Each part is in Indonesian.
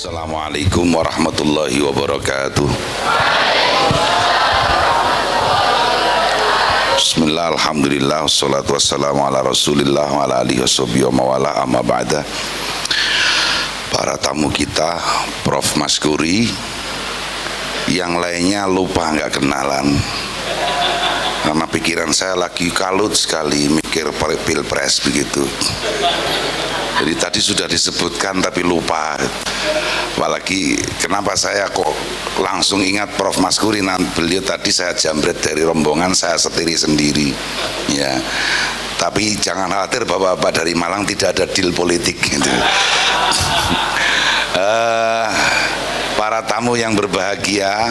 Assalamualaikum warahmatullahi wabarakatuh. Bismillah, alhamdulillah, wassalatu wassalamu ala rasulillah wa ala alihi washabihi wa mawala, amma ba'da. Para tamu kita, Prof Maskuri, yang lainnya lupa nggak kenalan, karena pikiran saya lagi kalut sekali mikir pilpres begitu. Jadi tadi sudah disebutkan tapi lupa. Apalagi kenapa saya kok langsung ingat Prof Maskuri, beliau tadi saya jambret dari rombongan, saya setiri sendiri ya. Tapi jangan khawatir, bapak-bapak dari Malang tidak ada deal politik gitu. Para tamu yang berbahagia,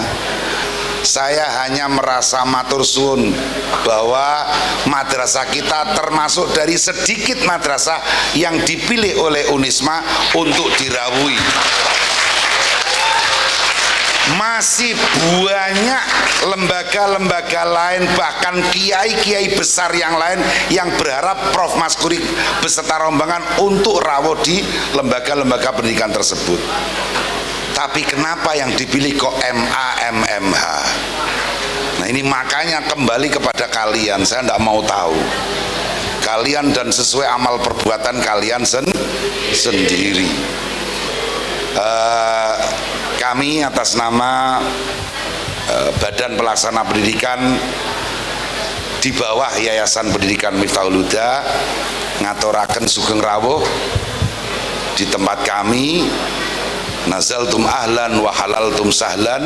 saya hanya merasa matur suwun bahwa madrasah kita termasuk dari sedikit madrasah yang dipilih oleh Unisma untuk dirawuhi. Masih banyak lembaga-lembaga lain, bahkan kiai-kiai besar yang lain yang berharap Prof Maskuri beserta rombongan untuk rawuh di lembaga-lembaga pendidikan tersebut. Tapi kenapa yang dipilih kok MA, MMH? Nah ini makanya kembali kepada kalian, saya tidak mau tahu. Kalian dan sesuai amal perbuatan kalian sendiri. Kami atas nama Badan Pelaksana Pendidikan di bawah Yayasan Pendidikan Miftahul Huda ngaturaken sugeng rawuh di tempat kami. Nazaltum ahlan wa halaltum sahlan.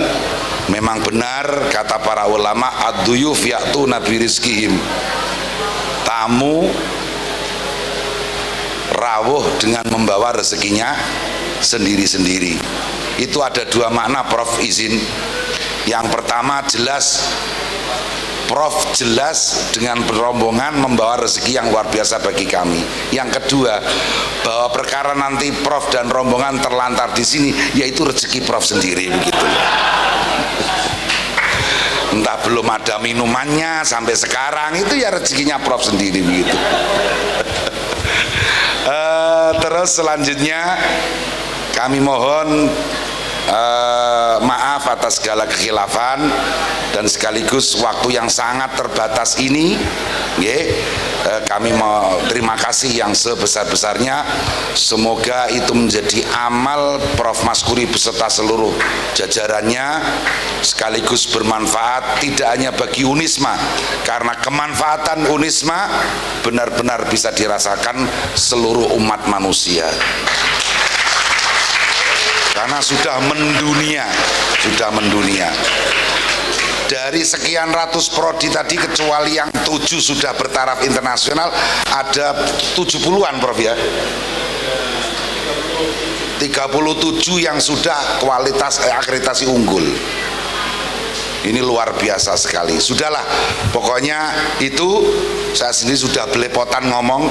Memang benar kata para ulama, ad-duyuf ya'tuna bi rizqihim. Tamu rawuh dengan membawa rezekinya sendiri-sendiri. Itu ada dua makna, Prof izin. Yang pertama jelas Prof jelas dengan rombongan membawa rezeki yang luar biasa bagi kami. Yang kedua, bahwa perkara nanti Prof dan rombongan terlantar di sini, yaitu rezeki Prof sendiri begitu. Entah belum ada minumannya sampai sekarang, itu ya rezekinya Prof sendiri begitu. Terus selanjutnya kami mohon maaf atas segala kekhilafan dan sekaligus waktu yang sangat terbatas ini, kami mau terima kasih yang sebesar-besarnya. Semoga itu menjadi amal Prof Maskuri beserta seluruh jajarannya, sekaligus bermanfaat tidak hanya bagi Unisma, karena kemanfaatan Unisma benar-benar bisa dirasakan seluruh umat manusia. Karena sudah mendunia. Dari sekian ratus prodi tadi, kecuali yang 7 sudah bertaraf internasional, ada 70-an Prof ya. 37 yang sudah kualitas akreditasi unggul. Ini luar biasa sekali. Sudahlah, pokoknya itu saya sendiri sudah belepotan ngomong,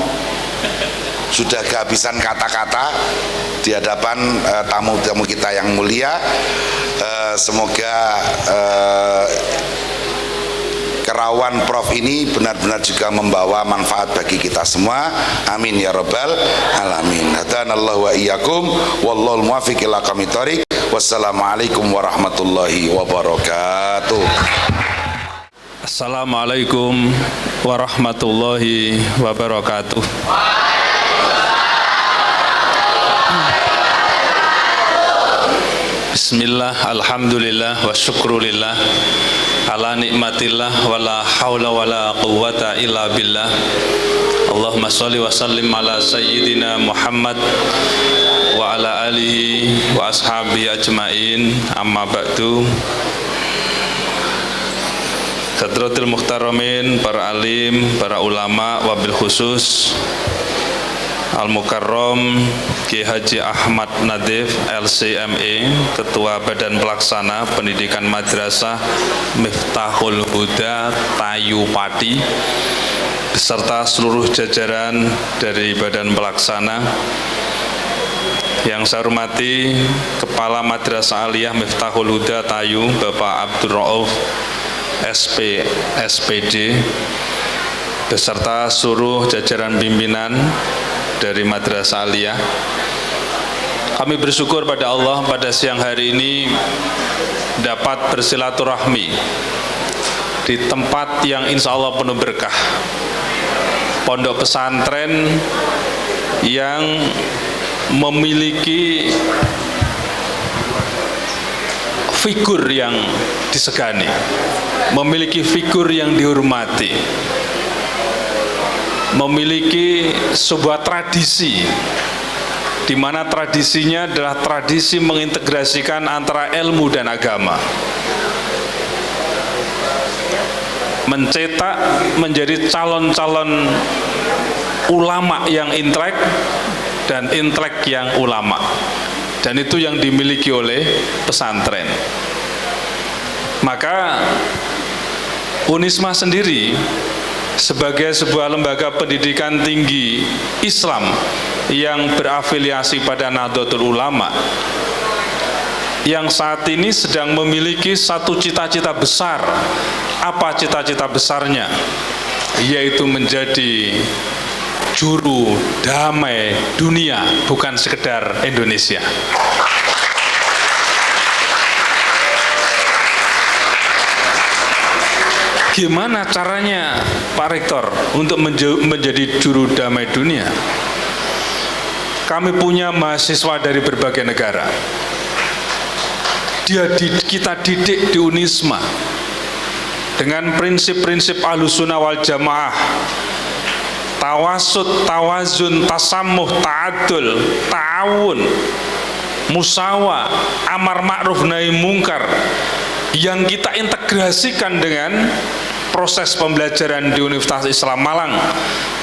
sudah kehabisan kata-kata di hadapan tamu-tamu kita yang mulia. Semoga kerawan Prof ini benar-benar juga membawa manfaat bagi kita semua. Amin ya rabbal alamin. Hadanallahu wa iyyakum wallahul muwaffiq ila aqwamit thoriq. Wassalamualaikum warahmatullahi wabarakatuh. Assalamualaikum warahmatullahi wabarakatuh. Bismillah, alhamdulillah, wa syukrulillah, ala nikmatillah, wa la hawla wa la quwwata illa billah. Allahumma salli wa sallim ala sayyidina Muhammad wa ala alihi wa ashabihi ajma'in, amma ba'du. Hadratil muhtaramin, para alim, para ulama, wabil khusus Al-Mukarram Ki Haji Ahmad Nadif LCME, Ketua Badan Pelaksana Pendidikan Madrasah Miftahul Huda Tayu Pati, beserta seluruh jajaran dari Badan Pelaksana. Yang saya hormati Kepala Madrasah Aliyah Miftahul Huda Tayu, Bapak Abdul Rauf SPD, beserta seluruh jajaran pimpinan dari Madrasah Aliyah. Kami bersyukur pada Allah pada siang hari ini dapat bersilaturahmi di tempat yang insya Allah penuh berkah, pondok pesantren yang memiliki figur yang disegani, memiliki figur yang dihormati, memiliki sebuah tradisi, di mana tradisinya adalah tradisi mengintegrasikan antara ilmu dan agama, mencetak menjadi calon-calon ulama yang intelek dan intelek yang ulama, dan itu yang dimiliki oleh pesantren. Maka Unisma sendiri sebagai sebuah lembaga pendidikan tinggi Islam yang berafiliasi pada Nahdlatul Ulama, yang saat ini sedang memiliki satu cita-cita besar. Apa cita-cita besarnya? Yaitu menjadi juru damai dunia, bukan sekedar Indonesia. Gimana caranya Pak Rektor untuk menjadi juru damai dunia? Kami punya mahasiswa dari berbagai negara. Kita didik di Unisma dengan prinsip-prinsip Ahlussunnah wal Jamaah, tawasud, tawazun, tasamuh, ta'adul, ta'awun, musawa, amar ma'ruf nahi mungkar, yang kita integrasikan dengan proses pembelajaran di Universitas Islam Malang,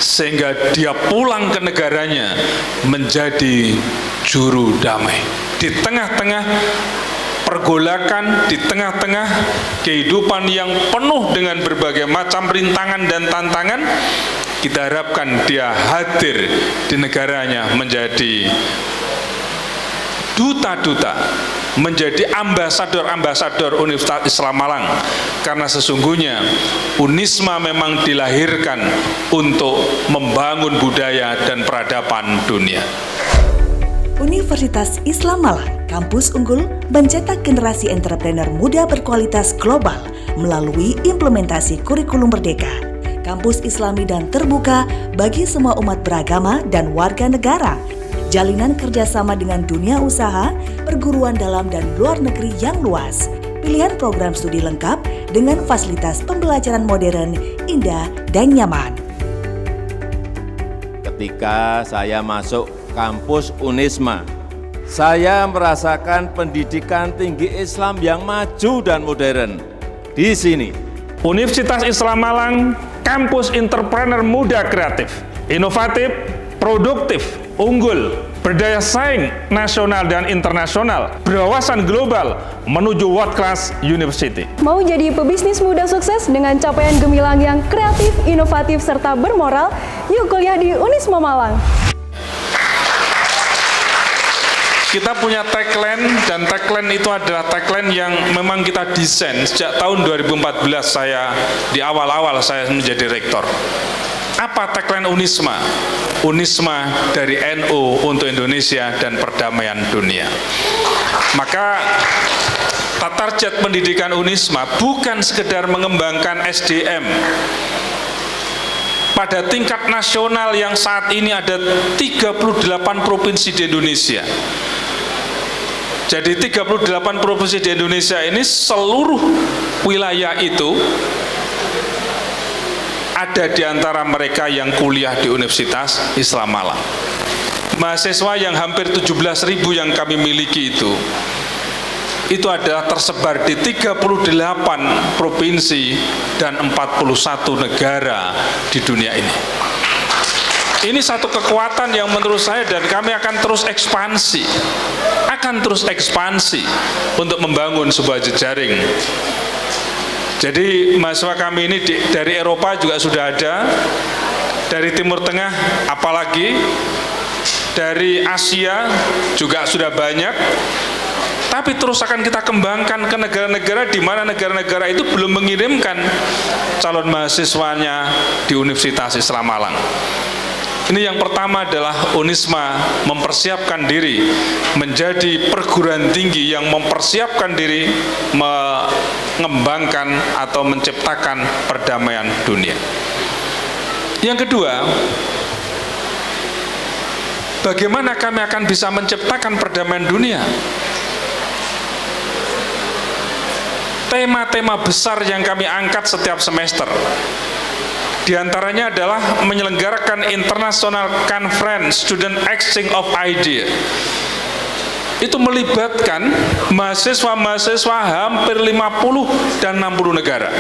sehingga dia pulang ke negaranya menjadi juru damai. Di tengah-tengah pergolakan, di tengah-tengah kehidupan yang penuh dengan berbagai macam rintangan dan tantangan, kita harapkan dia hadir di negaranya menjadi duta-duta, menjadi ambasador-ambasador Universitas Islam Malang, karena sesungguhnya Unisma memang dilahirkan untuk membangun budaya dan peradaban dunia. Universitas Islam Malang, kampus unggul mencetak generasi entrepreneur muda berkualitas global melalui implementasi kurikulum merdeka, kampus islami dan terbuka bagi semua umat beragama dan warga negara, jalinan kerjasama dengan dunia usaha, perguruan dalam dan luar negeri yang luas, pilihan program studi lengkap dengan fasilitas pembelajaran modern, indah, dan nyaman. Ketika saya masuk kampus Unisma, saya merasakan pendidikan tinggi Islam yang maju dan modern. Di sini, Universitas Islam Malang, kampus entrepreneur muda kreatif, inovatif, produktif, unggul, berdaya saing nasional dan internasional, berwawasan global menuju world class university. Mau jadi pebisnis muda sukses dengan capaian gemilang yang kreatif, inovatif, serta bermoral? Yuk kuliah di Unisma Malang. Kita punya tagline, dan tagline itu adalah tagline yang memang kita desain sejak tahun 2014 saya, di awal-awal saya menjadi rektor. Apa tagline Unisma? Unisma dari NU untuk Indonesia dan perdamaian dunia. Maka target pendidikan Unisma bukan sekedar mengembangkan SDM. Pada tingkat nasional yang saat ini ada 38 provinsi di Indonesia. Jadi 38 provinsi di Indonesia ini seluruh wilayah itu ada di antara mereka yang kuliah di Universitas Islam Malang. Mahasiswa yang hampir 17.000 yang kami miliki itu adalah tersebar di 38 provinsi dan 41 negara di dunia ini. Ini satu kekuatan yang menurut saya, dan kami akan terus ekspansi untuk membangun sebuah jejaring. Jadi mahasiswa kami ini dari Eropa juga sudah ada, dari Timur Tengah apalagi, dari Asia juga sudah banyak, tapi terus akan kita kembangkan ke negara-negara di mana negara-negara itu belum mengirimkan calon mahasiswanya di Universitas Islam Malang. Ini yang pertama adalah Unisma mempersiapkan diri menjadi perguruan tinggi yang mempersiapkan diri mengembangkan atau menciptakan perdamaian dunia. Yang kedua, bagaimana kami akan bisa menciptakan perdamaian dunia? Tema-tema besar yang kami angkat setiap semester, di antaranya adalah menyelenggarakan International Conference Student Exchange of Idea. Itu melibatkan mahasiswa-mahasiswa hampir 50 dan 60 negara.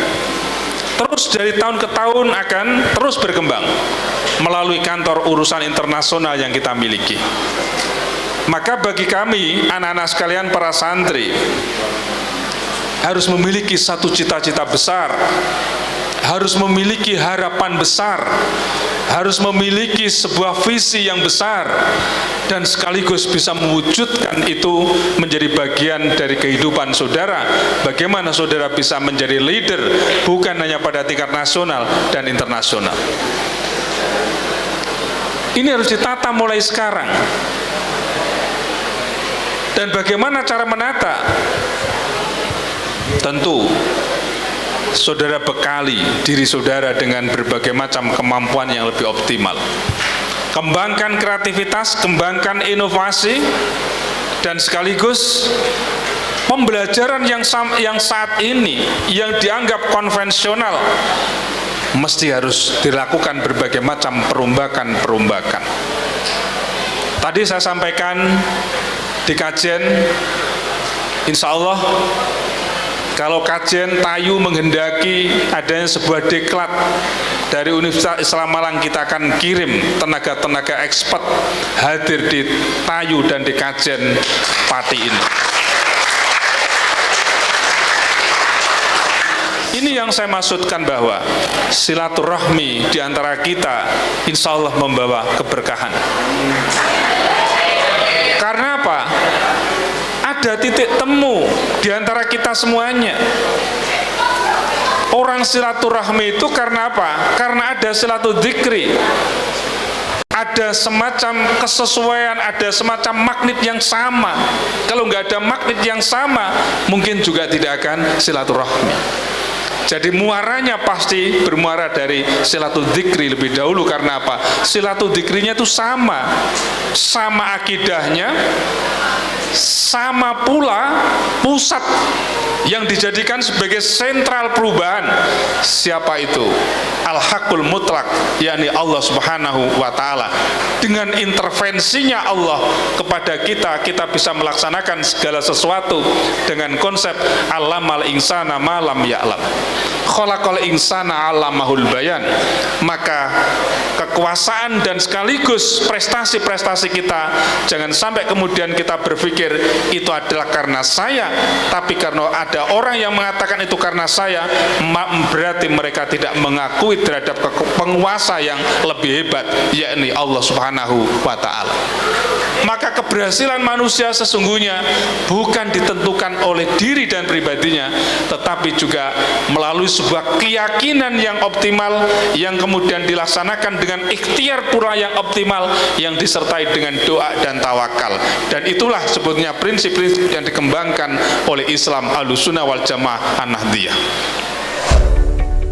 Terus dari tahun ke tahun akan terus berkembang melalui kantor urusan internasional yang kita miliki. Maka bagi kami, anak-anak sekalian, para santri, harus memiliki satu cita-cita besar, harus memiliki harapan besar, harus memiliki sebuah visi yang besar, dan sekaligus bisa mewujudkan itu menjadi bagian dari kehidupan saudara. Bagaimana saudara bisa menjadi leader, bukan hanya pada tingkat nasional dan internasional. Ini harus ditata mulai sekarang. Dan bagaimana cara menata? Tentu saudara bekali diri saudara dengan berbagai macam kemampuan yang lebih optimal. Kembangkan kreativitas, kembangkan inovasi, dan sekaligus pembelajaran yang saat ini yang dianggap konvensional mesti harus dilakukan berbagai macam perombakan. Tadi saya sampaikan di kajian, insya Allah kalau kajian Tayu menghendaki adanya sebuah diklat dari Universitas Islam Malang, kita akan kirim tenaga-tenaga expert hadir di Tayu dan di kajian Pati ini. Ini yang saya maksudkan bahwa silaturahmi di antara kita insya Allah membawa keberkahan. Karena apa? Ada titik temu di antara kita semuanya. Orang silaturahmi itu karena apa? Karena ada silatudzikri, ada semacam kesesuaian, ada semacam magnet yang sama. Kalau nggak ada magnet yang sama, mungkin juga tidak akan silaturahmi. Jadi muaranya pasti bermuara dari silatudzikri lebih dahulu. Karena apa? Silatudzikrinya itu sama akidahnya, sama pula pusat yang dijadikan sebagai sentral perubahan. Siapa itu? Al-Haqqul Mutlaq, yakni Allah Subhanahu wa Ta'ala. Dengan intervensinya Allah kepada kita bisa melaksanakan segala sesuatu dengan konsep allamal insana ma lam ya'lam, khalaqal insana 'allamahul bayan. Maka kekuasaan dan sekaligus prestasi-prestasi kita jangan sampai kemudian kita berpikir itu adalah karena saya, tapi karena ada orang yang mengatakan itu karena saya, berarti mereka tidak mengakui terhadap penguasa yang lebih hebat, yakni Allah Subhanahu wa Ta'ala. maka keberhasilan manusia sesungguhnya bukan ditentukan oleh diri dan pribadinya, tetapi juga melalui sebuah keyakinan yang optimal yang kemudian dilaksanakan dengan ikhtiar pula yang optimal yang disertai dengan doa dan tawakal. Dan itulah sebetulnya prinsip-prinsip yang dikembangkan oleh Islam Ahlussunnah wal Jamaah An-Nahdiyah.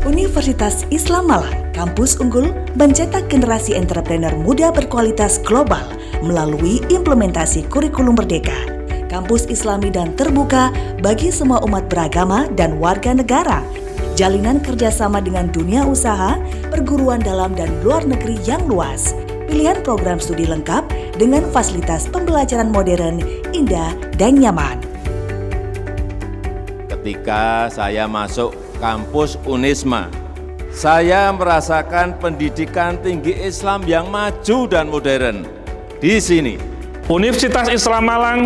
Universitas Islam Malang, kampus unggul mencetak generasi entrepreneur muda berkualitas global melalui implementasi kurikulum merdeka. Kampus Islami dan terbuka bagi semua umat beragama dan warga negara. Jalinan kerjasama dengan dunia usaha, perguruan dalam dan luar negeri yang luas. Pilihan program studi lengkap dengan fasilitas pembelajaran modern, indah, dan nyaman. Ketika saya masuk kampus Unisma, saya merasakan pendidikan tinggi Islam yang maju dan modern. Di sini, Universitas Islam Malang,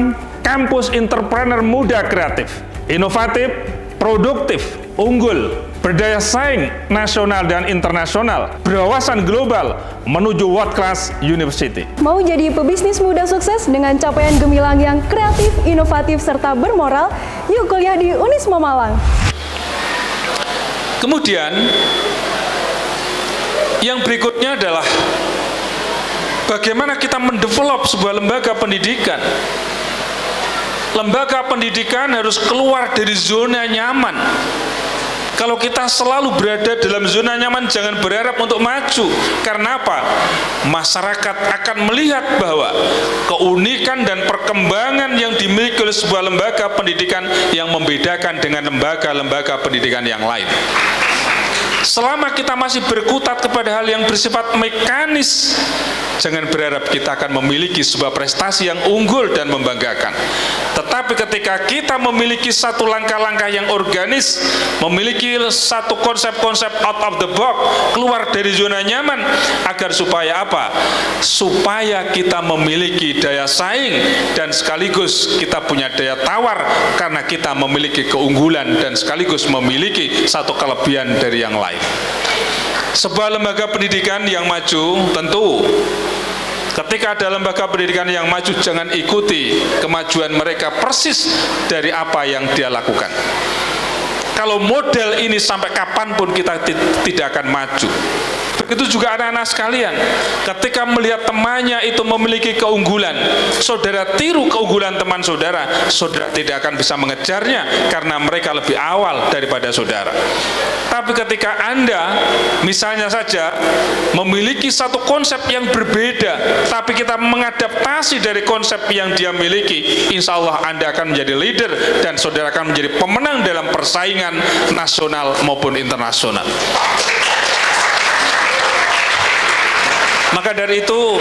kampus entrepreneur muda kreatif, inovatif, produktif, unggul, berdaya saing nasional dan internasional, berwawasan global menuju world class university. Mau jadi pebisnis muda sukses dengan capaian gemilang yang kreatif, inovatif, serta bermoral? Yuk kuliah di Unisma Malang. Kemudian, yang berikutnya adalah bagaimana kita mendevelop sebuah lembaga pendidikan. Lembaga pendidikan harus keluar dari zona nyaman. Kalau kita selalu berada dalam zona nyaman, jangan berharap untuk maju. Karena apa? Masyarakat akan melihat bahwa keunikan dan perkembangan yang dimiliki oleh sebuah lembaga pendidikan yang membedakan dengan lembaga-lembaga pendidikan yang lain. Selama kita masih berkutat kepada hal yang bersifat mekanis, jangan berharap kita akan memiliki sebuah prestasi yang unggul dan membanggakan. Tetapi ketika kita memiliki satu langkah-langkah yang organis, memiliki satu konsep-konsep out of the box, keluar dari zona nyaman, agar supaya apa? Supaya kita memiliki daya saing dan sekaligus kita punya daya tawar karena kita memiliki keunggulan dan sekaligus memiliki satu kelebihan dari yang lain. Sebuah lembaga pendidikan yang maju tentu ketika ada lembaga pendidikan yang maju, jangan ikuti kemajuan mereka persis dari apa yang dia lakukan. Kalau model ini sampai kapanpun kita tidak akan maju. Begitu juga anak-anak sekalian, ketika melihat temannya itu memiliki keunggulan, saudara tiru keunggulan teman saudara, saudara tidak akan bisa mengejarnya karena mereka lebih awal daripada saudara. Tapi ketika Anda misalnya saja memiliki satu konsep yang berbeda, tapi kita mengadaptasi dari konsep yang dia miliki, insya Allah Anda akan menjadi leader dan saudara akan menjadi pemenang dalam persaingan nasional maupun internasional. Maka dari itu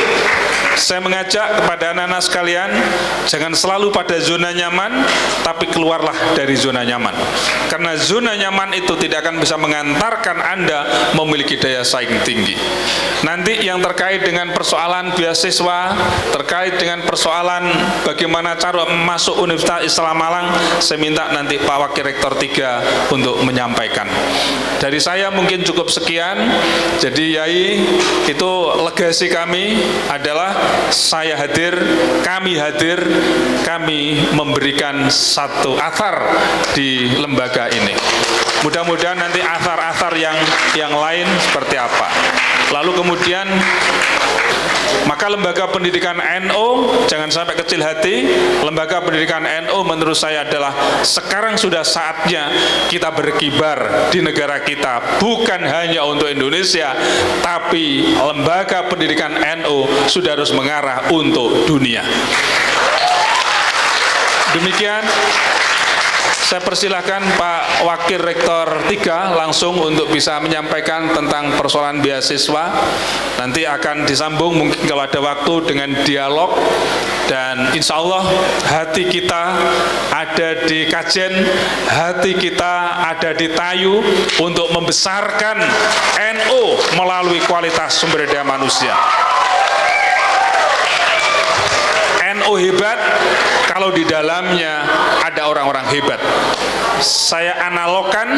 saya mengajak kepada anak-anak sekalian, jangan selalu pada zona nyaman, tapi keluarlah dari zona nyaman. Karena zona nyaman itu tidak akan bisa mengantarkan Anda memiliki daya saing tinggi. Nanti yang terkait dengan persoalan beasiswa, terkait dengan persoalan bagaimana cara masuk Universitas Islam Malang, saya minta nanti Pak Wakil Rektor 3 untuk menyampaikan. Dari saya mungkin cukup sekian. Jadi Yai, itu legasi kami adalah saya hadir, kami memberikan satu athar di lembaga ini. Mudah-mudahan nanti athar-athar yang lain seperti apa. Lalu kemudian maka lembaga pendidikan NU jangan sampai kecil hati. Lembaga pendidikan NU menurut saya adalah sekarang sudah saatnya kita berkibar di negara kita, bukan hanya untuk Indonesia, tapi lembaga pendidikan NU sudah harus mengarah untuk dunia. Demikian, saya persilahkan Pak Wakil Rektor 3 langsung untuk bisa menyampaikan tentang persoalan beasiswa. Nanti akan disambung mungkin kalau ada waktu dengan dialog. Dan insya Allah hati kita ada di Kajen, hati kita ada di Tayu untuk membesarkan NU melalui kualitas sumber daya manusia. NU hebat kalau di dalamnya ada orang-orang hebat. Saya analogkan.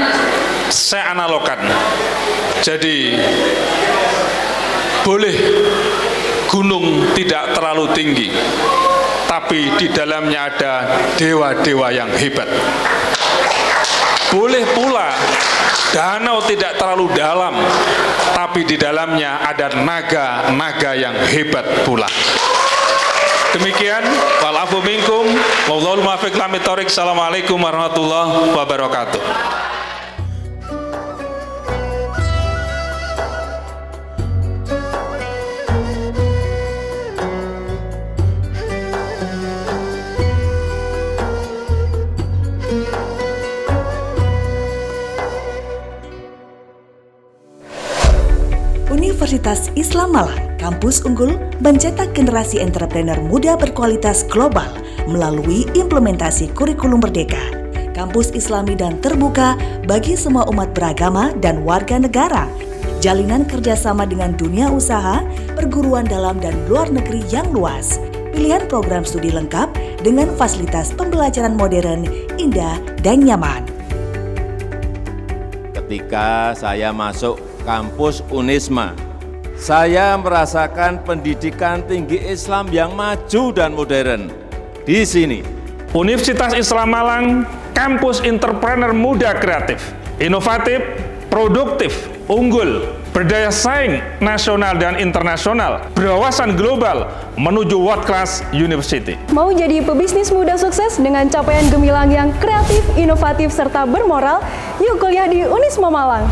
Jadi boleh gunung tidak terlalu tinggi, tapi di dalamnya ada dewa-dewa yang hebat. Boleh pula danau tidak terlalu dalam, tapi di dalamnya ada naga-naga yang hebat pula. Demikian, walafu minkum, wallahul muwaffiq ila aqwamit thoriq. Assalamualaikum warahmatullahi wabarakatuh. Universitas Islam Malang, kampus unggul mencetak generasi entrepreneur muda berkualitas global melalui implementasi kurikulum merdeka. Kampus Islami dan terbuka bagi semua umat beragama dan warga negara. Jalinan kerjasama dengan dunia usaha, perguruan dalam dan luar negeri yang luas. Pilihan program studi lengkap dengan fasilitas pembelajaran modern, indah, dan nyaman. Ketika saya masuk kampus Unisma, saya merasakan pendidikan tinggi Islam yang maju dan modern. Di sini, Universitas Islam Malang, kampus entrepreneur muda kreatif, inovatif, produktif, unggul, berdaya saing nasional dan internasional, berwawasan global menuju world class university. Mau jadi pebisnis muda sukses dengan capaian gemilang yang kreatif, inovatif, serta bermoral? Yuk kuliah di Unisma Malang.